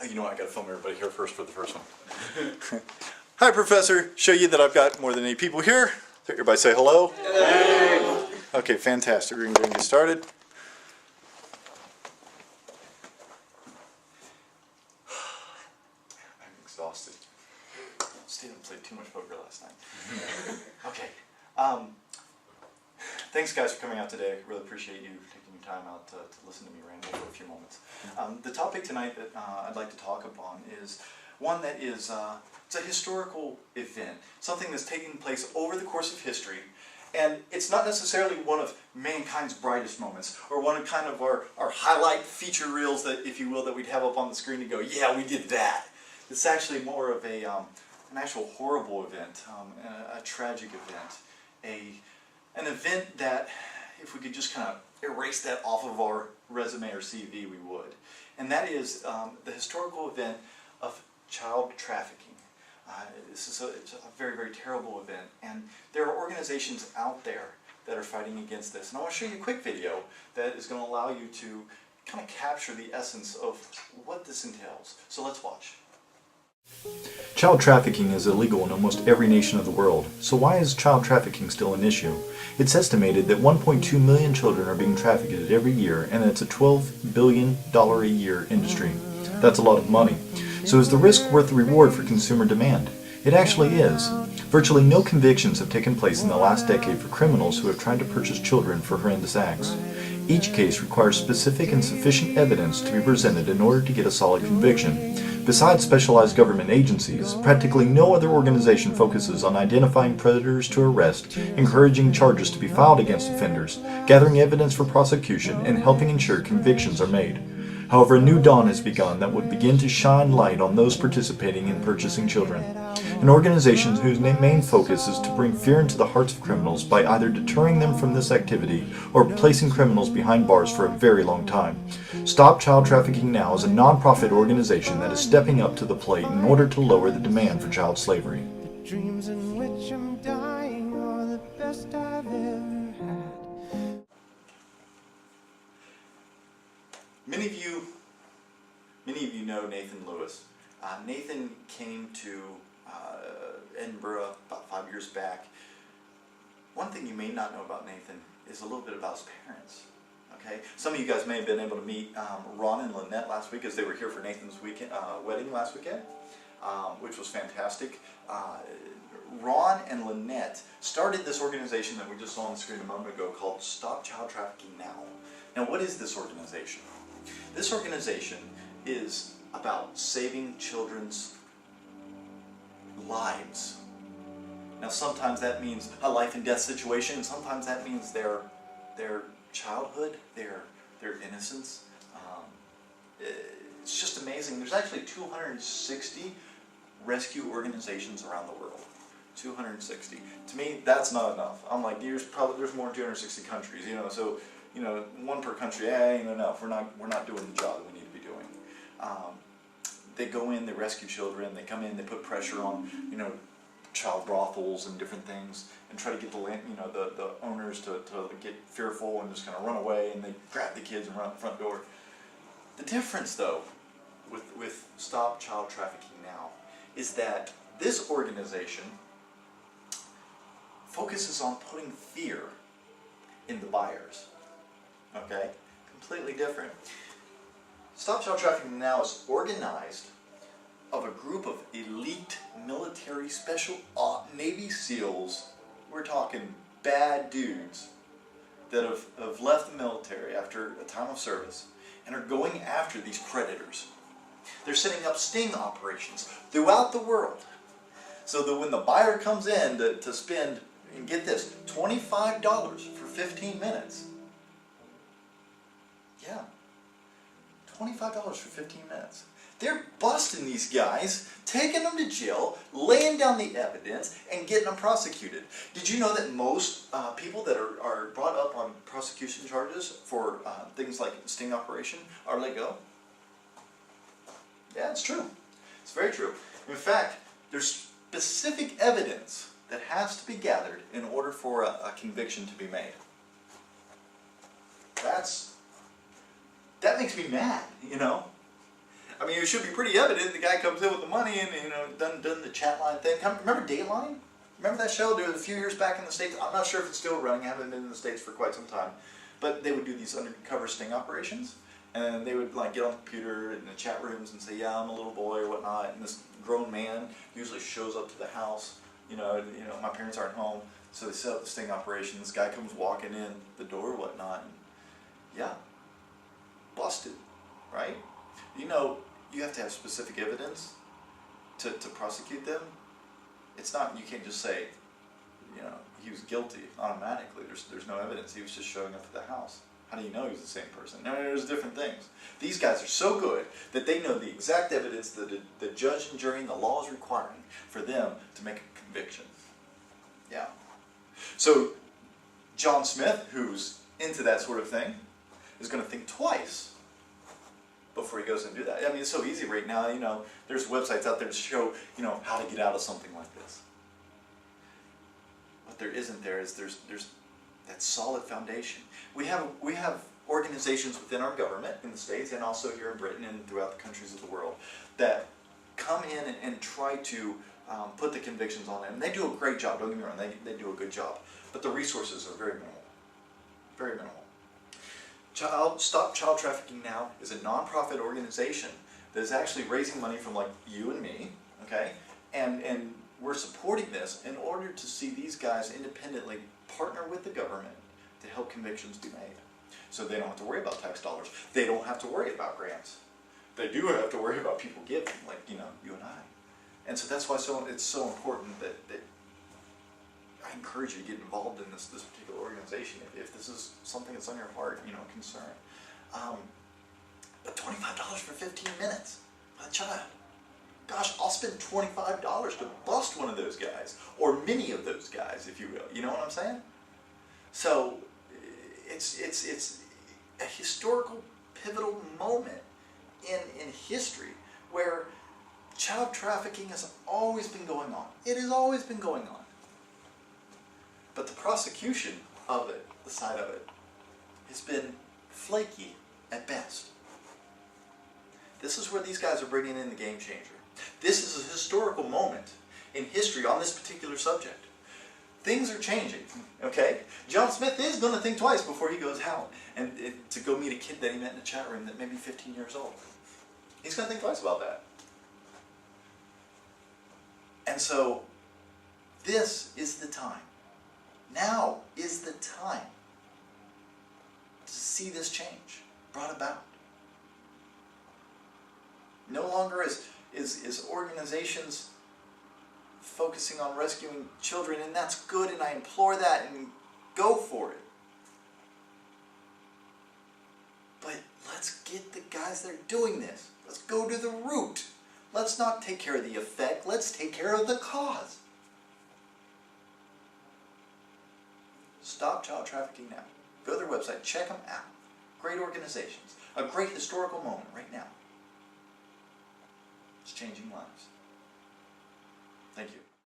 You know what, I gotta film everybody here first for the first one. Hi, Professor. Show you that I've got more than 8 people here. Everybody say hello. Hey. Okay, fantastic. We're going to get started. I'm exhausted. Stayed up and played too much poker last night. Okay. Thanks, guys, for coming out today. Really appreciate you taking your time out to listen to me ramble for a few moments. The topic tonight that I'd like to talk upon is one that is it's a historical event, something that's taking place over the course of history, and it's not necessarily one of mankind's brightest moments, or one of kind of our highlight feature reels, that, if you will, that we'd have up on the screen to go, yeah, we did that. It's actually more of a an actual horrible event, a tragic event, an event that, if we could just kind of erase that off of our resume or CV, we would. And that is the historical event of child trafficking. It's a very, very terrible event, and there are organizations out there that are fighting against this. And I want to show you a quick video that is going to allow you to kind of capture the essence of what this entails. So let's watch. Child trafficking is illegal in almost every nation of the world, so why is child trafficking still an issue? It's estimated that 1.2 million children are being trafficked every year, and it's a $12 billion a year industry. That's a lot of money. So is the risk worth the reward for consumer demand? It actually is. Virtually no convictions have taken place in the last decade for criminals who have tried to purchase children for horrendous acts. Each case requires specific and sufficient evidence to be presented in order to get a solid conviction. Besides specialized government agencies, practically no other organization focuses on identifying predators to arrest, encouraging charges to be filed against offenders, gathering evidence for prosecution, and helping ensure convictions are made. However, a new dawn has begun that would begin to shine light on those participating in purchasing children. An organization whose main focus is to bring fear into the hearts of criminals by either deterring them from this activity or placing criminals behind bars for a very long time. Stop Child Trafficking Now is a non-profit organization that is stepping up to the plate in order to lower the demand for child slavery. The dreams in which I'm dying are the best I've ever had. Many of you know Nathan Lewis. Nathan came to Edinburgh about 5 years back. One thing you may not know about Nathan is a little bit about his parents. Okay, some of you guys may have been able to meet Ron and Lynette last week, as they were here for Nathan's wedding last weekend, which was fantastic. Ron and Lynette started this organization that we just saw on the screen a moment ago called Stop Child Trafficking Now. Now, what is this organization? This organization is about saving children's lives. Now, sometimes that means a life and death situation, and sometimes that means their childhood, their innocence. It's just amazing. There's actually 260 rescue organizations around the world. 260. To me, that's not enough. I'm like, there's more than 260 countries, so, one per country, ain't enough. We're not doing the job that we need to be doing. They go in, they rescue children, they come in, they put pressure on, child brothels and different things, and try to get the owners to get fearful and just kind of run away, and they grab the kids and run out the front door. The difference, though, with Stop Child Trafficking Now is that this organization focuses on putting fear in the buyers. Okay? Completely different. Stop Child Trafficking Now is organized of a group of elite military special Navy SEALs. We're talking bad dudes that have left the military after a time of service and are going after these predators. They're setting up sting operations throughout the world, so that when the buyer comes in to spend, and get this, $25 for 15 minutes. Yeah, $25 for 15 minutes. They're busting these guys, taking them to jail, laying down the evidence, and getting them prosecuted. Did you know that most people that are brought up on prosecution charges for things like sting operation are let go? Yeah, it's true. It's very true. In fact, there's specific evidence that has to be gathered in order for a conviction to be made. That makes me mad, I mean, it should be pretty evident. The guy comes in with the money and, you know, done the chat line thing. Remember Dateline? Remember that show? There was a few years back in the States. I'm not sure if it's still running. I haven't been in the States for quite some time. But they would do these undercover sting operations. And they would like get on the computer in the chat rooms and say, yeah, I'm a little boy or whatnot. And this grown man usually shows up to the house. You know, my parents aren't home. So they set up the sting operation. This guy comes walking in the door or whatnot. And yeah, busted, right? You know, you have to have specific evidence to prosecute them. It's not, you can't just say, you know, he was guilty automatically. There's no evidence. He was just showing up at the house. How do you know he was the same person? No, there's different things. These guys are so good that they know the exact evidence that the judge and jury and the law is requiring for them to make a conviction. Yeah. So John Smith, who's into that sort of thing, is going to think twice before he goes and do that. I mean, it's so easy right now. You know, there's websites out there to show, you know, how to get out of something like this. What there isn't there is there's that solid foundation. We have organizations within our government in the States and also here in Britain and throughout the countries of the world that come in and try to put the convictions on them. And they do a great job, don't get me wrong, they do a good job. But the resources are very minimal. Very minimal. Stop Child Trafficking Now is a non-profit organization that is actually raising money from like you and me, okay? And we're supporting this in order to see these guys independently partner with the government to help convictions be made. So they don't have to worry about tax dollars. They don't have to worry about grants. They do have to worry about people giving, like, you know, you and I. And so that's why it's so important that I encourage you to get involved in this particular organization if this is something that's on your heart, you know, concern. But $25 for 15 minutes with a child. Gosh, I'll spend $25 to bust one of those guys, or many of those guys, if you will. You know what I'm saying? So it's a historical, pivotal moment in history where child trafficking has always been going on. It has always been going on. But the prosecution of it, the side of it, has been flaky at best. This is where these guys are bringing in the game changer. This is a historical moment in history on this particular subject. Things are changing, okay? John Smith is going to think twice before he goes out and to go meet a kid that he met in a chat room that may be 15 years old. He's going to think twice about that. And so, this is the time. Now is the time to see this change brought about. No longer is organizations focusing on rescuing children, and that's good, and I implore that, and go for it. But let's get the guys that are doing this. Let's go to the root. Let's not take care of the effect. Let's take care of the cause. Stop Child Trafficking Now. Go to their website. Check them out. Great organizations. A great historical moment right now. It's changing lives. Thank you.